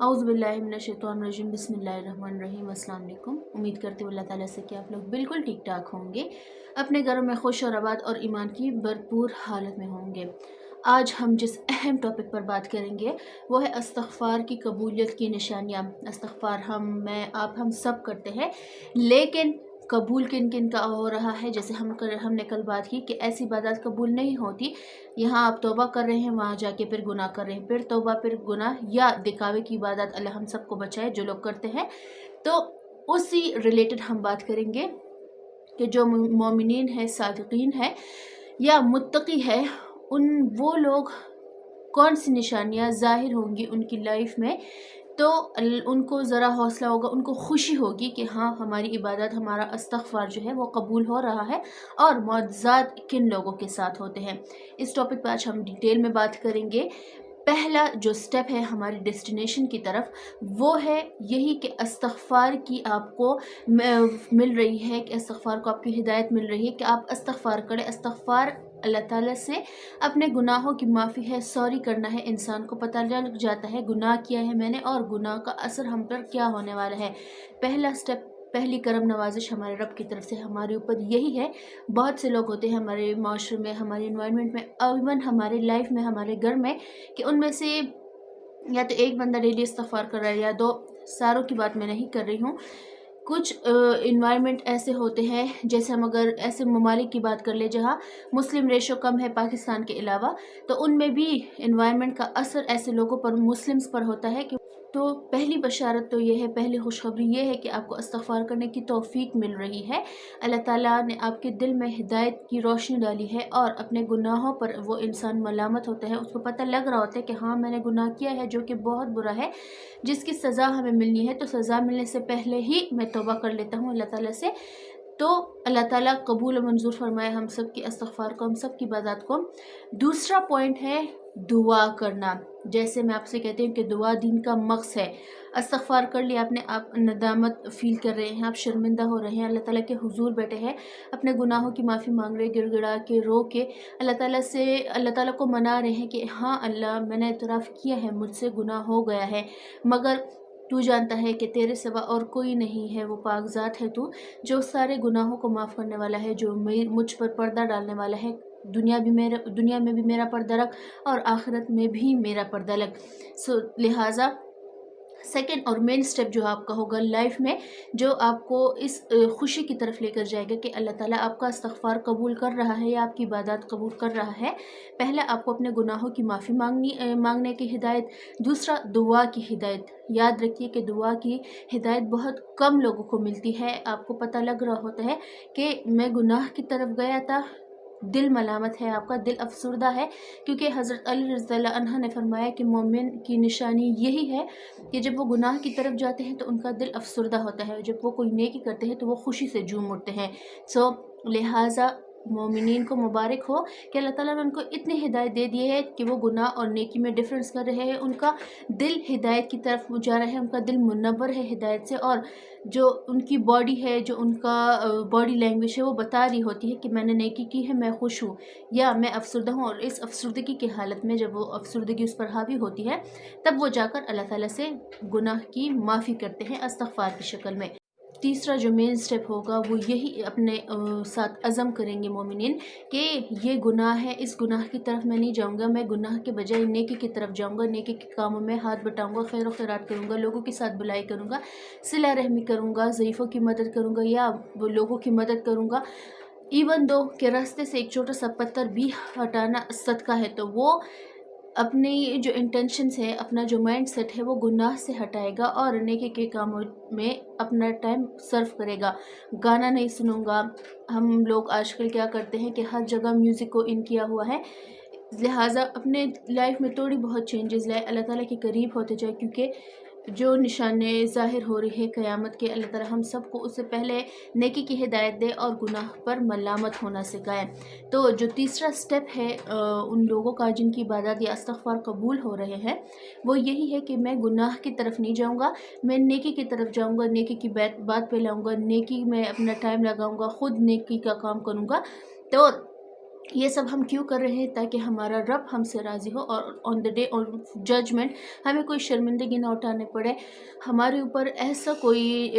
औज़ुबिल्लाहिमिनश्शैतानिर्रजीम बिस्मिल्लाहिर्रहमानिर्रहीम। अस्सलाम वालेकुम। उम्मीद करती हूँ अल्लाह ताला से कि आप लोग बिल्कुल ठीक ठाक होंगे, अपने घरों में खुश और आबाद और ईमान की भरपूर हालत में होंगे। आज हम जिस अहम टॉपिक पर बात करेंगे वो है इस्तिग़फ़ार की कबूलियत की निशानियाँ। इस्तिग़फ़ार मैं आप हम सब करते हैं, लेकिन कबूल किन किन का हो रहा है। जैसे हमने कल बात की कि ऐसी इबादत कबूल नहीं होती। यहाँ आप तौबा कर रहे हैं, वहाँ जाके फिर गुनाह कर रहे हैं, फिर तौबा फिर गुनाह, या दिखावे की इबादत। अल्लाह हम सबको बचाए जो लोग करते हैं। तो उसी रिलेटेड हम बात करेंगे कि जो मोमिनीन है, सादिकीन है या मुत्तकी है, वो लोग कौन सी निशानियाँ ज़ाहिर होंगी उनकी लाइफ में, तो उनको ज़रा हौसला होगा, उनको खुशी होगी कि हाँ, हमारी इबादत, हमारा इस्तिग़फ़ार जो है वो कबूल हो रहा है। और मुआज़ज़ात किन लोगों के साथ होते हैं, इस टॉपिक पर आज हम डिटेल में बात करेंगे। पहला जो स्टेप है हमारी डेस्टिनेशन की तरफ, वो है यही कि इस्तिग़फ़ार की आपको मिल रही है, कि इस्तिग़फ़ार को आपकी हिदायत मिल रही है कि आप इस्तिग़फ़ार करें। इस्तिग़फ़ार अल्लाह ताला से अपने गुनाहों की माफ़ी है, सॉरी करना है। इंसान को पता लग जाता है गुनाह किया है मैंने और गुनाह का असर हम पर क्या होने वाला है। पहला स्टेप, पहली करम नवाजिश हमारे रब की तरफ से हमारे ऊपर यही है। बहुत से लोग होते हैं हमारे माशरे में, हमारे इन्वायरमेंट में, इवन हमारे लाइफ में, हमारे घर में, कि उनमें से या तो एक बंदा डेली इस्तिग़फ़ार कर रहा है या दो। सारों की बात मैं नहीं कर रही हूँ। कुछ इन्वायरमेंट ऐसे होते हैं, जैसे हम अगर ऐसे ममालिक की बात कर ले जहाँ मुस्लिम रेशो कम है पाकिस्तान के अलावा, तो उनमें भी इन्वायरमेंट का असर ऐसे लोगों पर, मुस्लिम्स पर होता है कि तो पहली बशारत तो ये है, पहली खुशखबरी ये है कि आपको इस्तिग़फ़ार करने की तौफ़ीक मिल रही है। अल्लाह ताला ने आपके दिल में हिदायत की रोशनी डाली है और अपने गुनाहों पर वो इंसान मलामत होता है। उसको पता लग रहा होता है कि हाँ, मैंने गुनाह किया है जो कि बहुत बुरा है, जिसकी सज़ा हमें मिलनी है। तो सज़ा मिलने से पहले ही मैं तौबा कर लेता हूँ अल्लाह ताला से। तो अल्लाह ताला कबूल और मंजूर फरमाए हम सब की इस्तिग़फ़ार को, हम सब की इबादत को। दूसरा पॉइंट है दुआ करना। जैसे मैं आपसे कहती हूँ कि दुआ दीन का मक़्स है। इस्तिग़फ़ार कर लिया आपने, आप नदामत फ़ील कर रहे हैं, आप शर्मिंदा हो रहे हैं, अल्लाह ताला के हुज़ूर बैठे हैं, अपने गुनाहों की माफ़ी मांग रहे, गिड़गिड़ा के, रो के अल्लाह ताला से, अल्लाह ताला को मना रहे हैं कि हाँ अल्लाह, मैंने इतराफ़ किया है, मुझसे गुनाह हो गया है, मगर तू जानता है कि तेरे सिवा और कोई नहीं है। वो पाकज़ात है तू, जो सारे गुनाहों को माफ़ करने वाला है, जो मुझ पर पर्दा डालने वाला है। दुनिया में भी मेरा पर्दा रख और आखिरत में भी मेरा पर्दा लग। लिहाजा सेकंड और मेन स्टेप जो आपका होगा लाइफ में, जो आपको इस खुशी की तरफ लेकर जाएगा कि अल्लाह ताला आपका इस्तिग़फ़ार कबूल कर रहा है या आपकी इबादत कबूल कर रहा है। पहला, आपको अपने गुनाहों की माफ़ी मांगने की हिदायत। दूसरा, दुआ की हिदायत। याद रखिए कि दुआ की हिदायत बहुत कम लोगों को मिलती है। आपको पता लग रहा होता है कि मैं गुनाह की तरफ गया था, दिल मलामत है, आपका दिल अफसुर्दा है, क्योंकि हज़रत अली रज़ियल्लाहु अन्हु ने फरमाया कि मोमिन की निशानी यही है कि जब वो गुनाह की तरफ जाते हैं तो उनका दिल अफसुर्दा होता है, जब वो कोई नेकी करते हैं तो वो खुशी से झूम उठते हैं। लिहाजा मोमिनीन को मुबारक हो कि अल्लाह ताला ने उनको इतनी हिदायत दे दी है कि वो गुनाह और नेकी में डिफरेंस कर रहे हैं। उनका दिल हिदायत की तरफ जा रहा है, उनका दिल मुनव्वर है हिदायत से, और जो उनकी बॉडी है, जो उनका बॉडी लैंग्वेज है, वो बता रही होती है कि मैंने नेकी की है, मैं खुश हूँ या मैं अफसुर्दा हूँ। और इस अफसुर्दगी की हालत में जब वो अफसुर्दगी उस पर हावी होती है, तब वो जाकर अल्लाह ताला से गुनाह की माफ़ी करते हैं इस्तिग़फ़ार की शक्ल में। तीसरा जो मेन स्टेप होगा वो यही अपने साथ अज़म करेंगे मोमिनीन कि ये गुनाह है, इस गुनाह की तरफ मैं नहीं जाऊँगा, मैं गुनाह के बजाय नेकी की तरफ जाऊँगा, नेकी के कामों में हाथ बटाऊँगा, खैर खैरात करूँगा, लोगों के साथ भलाई करूँगा, सिला रहमी करूँगा, ज़ईफ़ों की मदद करूँगा या वो लोगों की मदद करूँगा। इवन दो कि रास्ते से एक छोटा सा पत्थर भी हटाना सदका है, तो वो अपनी जो इंटेंशंस है, अपना जो माइंड सेट है, वो गुनाह से हटाएगा और नेकी के कामों में अपना टाइम सर्व करेगा। गाना नहीं सुनूंगा। हम लोग आजकल क्या करते हैं कि हर जगह म्यूज़िक को इन किया हुआ है। लिहाजा अपने लाइफ में थोड़ी बहुत चेंजेस लाए, अल्लाह ताला के करीब होते जाए, क्योंकि जो निशाने ज़ाहिर हो रही है क़यामत के, अल्लाह ताला हम सबको उससे पहले नेकी की हिदायत दे और गुनाह पर मलामत होना सिखाए। तो जो तीसरा स्टेप है उन लोगों का जिनकी इबादत या इस्तिग़फ़ार कबूल हो रहे हैं, वो यही है कि मैं गुनाह की तरफ नहीं जाऊँगा, मैं नेकी की तरफ जाऊँगा, नेकी की बात फैलाऊँगा, नेकी में अपना टाइम लगाऊँगा, ख़ुद नेकी का काम करूँगा। तो ये सब हम क्यों कर रहे हैं? ताकि हमारा रब हमसे राज़ी हो और on the day of judgement हमें कोई शर्मिंदगी ना उठाने पड़े, हमारे ऊपर ऐसा कोई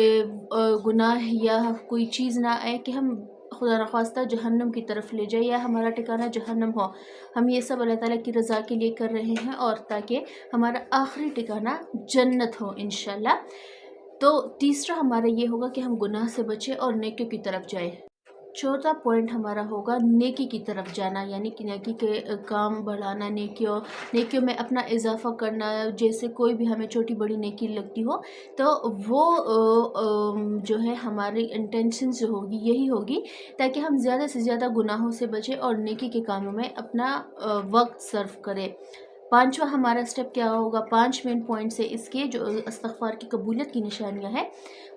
गुनाह या कोई चीज़ ना आए कि हम खुदा न ख़ास्ता जहन्नम की तरफ ले जाए या हमारा ठिकाना जहन्नम हो। हम ये सब अल्लाह ताला की रज़ा के लिए कर रहे हैं और ताकि हमारा आखिरी ठिकाना जन्नत हो इंशाल्लाह। तो तीसरा हमारा ये होगा कि हम गुनाह से बचें और नेकियों की तरफ जाएँ। चौथा पॉइंट हमारा होगा नेकी की तरफ जाना, यानी कि नेकी के काम बढ़ाना, नेकियों में अपना इजाफ़ा करना। जैसे कोई भी हमें छोटी बड़ी नेकी लगती हो तो वो जो है हमारी इंटेंशन जो होगी यही होगी, ताकि हम ज़्यादा से ज़्यादा गुनाहों से बचें और नेकी के कामों में अपना वक्त सर्व करें। पांचवा हमारा स्टेप क्या होगा? 5 मेन पॉइंट्स है इसके जो इस्तग़फ़ार की कबूलियत की निशानियाँ हैं।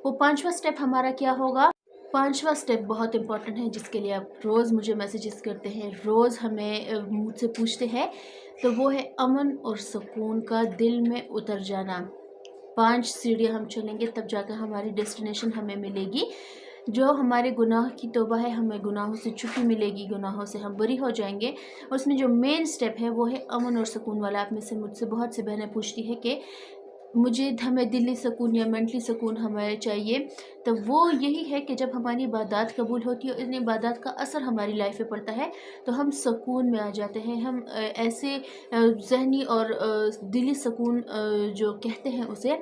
वो पांचवा स्टेप हमारा क्या होगा? पांचवा स्टेप बहुत इंपॉर्टेंट है, जिसके लिए आप रोज़ मुझे मैसेजेस करते हैं, रोज़ हमें मुझसे पूछते हैं, तो वो है अमन और सुकून का दिल में उतर जाना। 5 सीढ़ियाँ हम चलेंगे तब जाकर हमारी डेस्टिनेशन हमें मिलेगी। जो हमारे गुनाह की तौबा है, हमें गुनाहों से छुट्टी मिलेगी, गुनाहों से हम बरी हो जाएंगे। उसमें जो मेन स्टेप है वो है अमन और सुकून वाला। आप में से मुझसे बहुत सी बहनें पूछती है कि हमें दिली सुकून या मेंटली सुकून हमें चाहिए, तो वो यही है कि जब हमारी इबादत कबूल होती है और इन इबादत का असर हमारी लाइफ पे पड़ता है तो हम सुकून में आ जाते हैं। हम ऐसे ज़हनी और दिली सुकून जो कहते हैं उसे,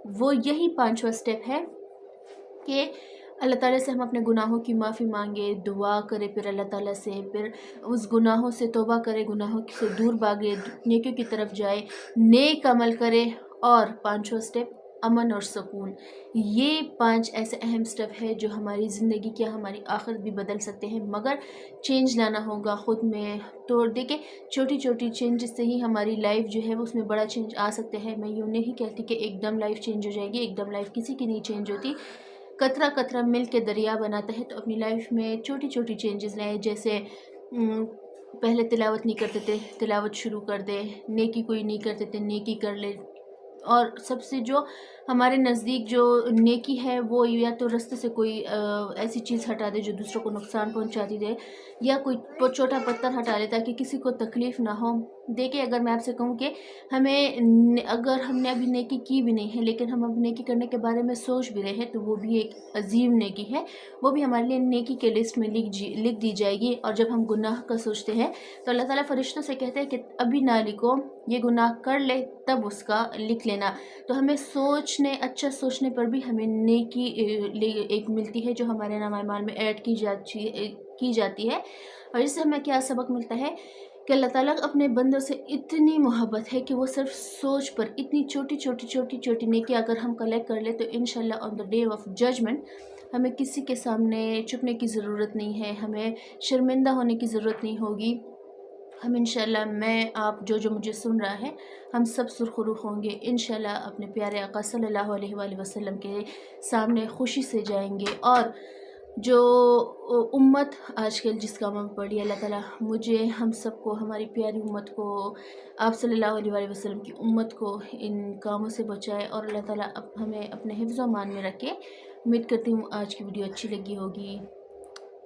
वो यही पांचवा स्टेप है कि अल्लाह ताला से हम अपने गुनाहों की माफ़ी मांगे, दुआ करें फिर अल्लाह ताला से, फिर उस गुनाहों से तौबा करें, गुनाहों से दूर भागे, नेकियों की तरफ जाए, नेक अमल करें। और पांचवा स्टेप अमन और सुकून। ये 5 ऐसे अहम स्टेप है जो हमारी ज़िंदगी क्या हमारी आखिरत भी बदल सकते हैं, मगर चेंज लाना होगा ख़ुद में। तो देखिए, छोटी छोटी चेंजेस से ही हमारी लाइफ जो है वो उसमें बड़ा चेंज आ सकते हैं। मैं यूँ नहीं कहती कि एकदम लाइफ चेंज हो जाएगी, एकदम लाइफ किसी की नहीं चेंज होती। कतरा कतरा मिल के दरिया बनाता है। तो अपनी लाइफ में छोटी छोटी चेंजेस लाएं। जैसे पहले तिलावत नहीं करते थे, तिलावत शुरू कर दे, नेकी कोई नहीं करते थे, नेकी कर ले। और सबसे जो हमारे नज़दीक जो नेकी है वो या तो रास्ते से कोई ऐसी चीज़ हटा दे जो दूसरों को नुकसान पहुंचाती दे, या कोई छोटा पत्थर हटा ले ताकि किसी को तकलीफ़ ना हो। देखिए, अगर मैं आपसे कहूँ कि अगर हमने अभी नेकी की भी नहीं है लेकिन हम अब नेकी करने के बारे में सोच भी रहे हैं, तो वो भी एक अजीम नेकी है, वो भी हमारे लिए नेकी के लिस्ट में लिख दी जाएगी। और जब हम गुनाह का सोचते हैं तो अल्लाह ताला फरिश्तों से कहते हैं कि अभी ना लिखो, ये गुनाह कर ले तब उसका लिख लेना। तो हमें अच्छा सोचने पर भी हमें नेकी एक मिलती है जो हमारे नामा-ए-माल में ऐड की जाती है। और इससे हमें क्या सबक मिलता है कि अल्लाह ताला अपने बंदों से इतनी मोहब्बत है कि वो सिर्फ सोच पर इतनी छोटी नेकी अगर हम कलेक्ट कर ले तो इंशाल्लाह on the day of judgement हमें किसी के सामने छुपने की ज़रूरत नहीं है, हमें शर्मिंदा होने की ज़रूरत नहीं होगी। हम इंशाल्लाह, मैं आप जो मुझे सुन रहा है, हम सब सुरखुरू होंगे इंशाल्लाह, अपने प्यारे आका सल्लल्लाहु अलैहि वसल्लम के सामने खुशी से जाएंगे। और जो उम्मत आजकल जिस कामों में पड़ी, अल्लाह ताला मुझे, हम सबको, हमारी प्यारी उम्मत को, आप सल्लल्लाहु अलैहि वसल्लम की उम्मत को इन कामों से बचाए और अल्लाह ताला हमें अपने हिफ्ज़ व मान में रखे। उम्मीद करती हूँ आज की वीडियो अच्छी लगी होगी।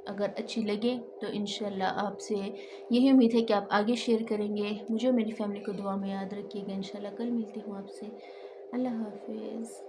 अगर अच्छी लगे तो इंशाल्लाह आपसे यही उम्मीद है कि आप आगे शेयर करेंगे। मुझे और मेरी फैमिली को दुआ में याद रखिएगा। इंशाल्लाह कल मिलती हूँ आपसे। अल्लाह हाफ़िज़।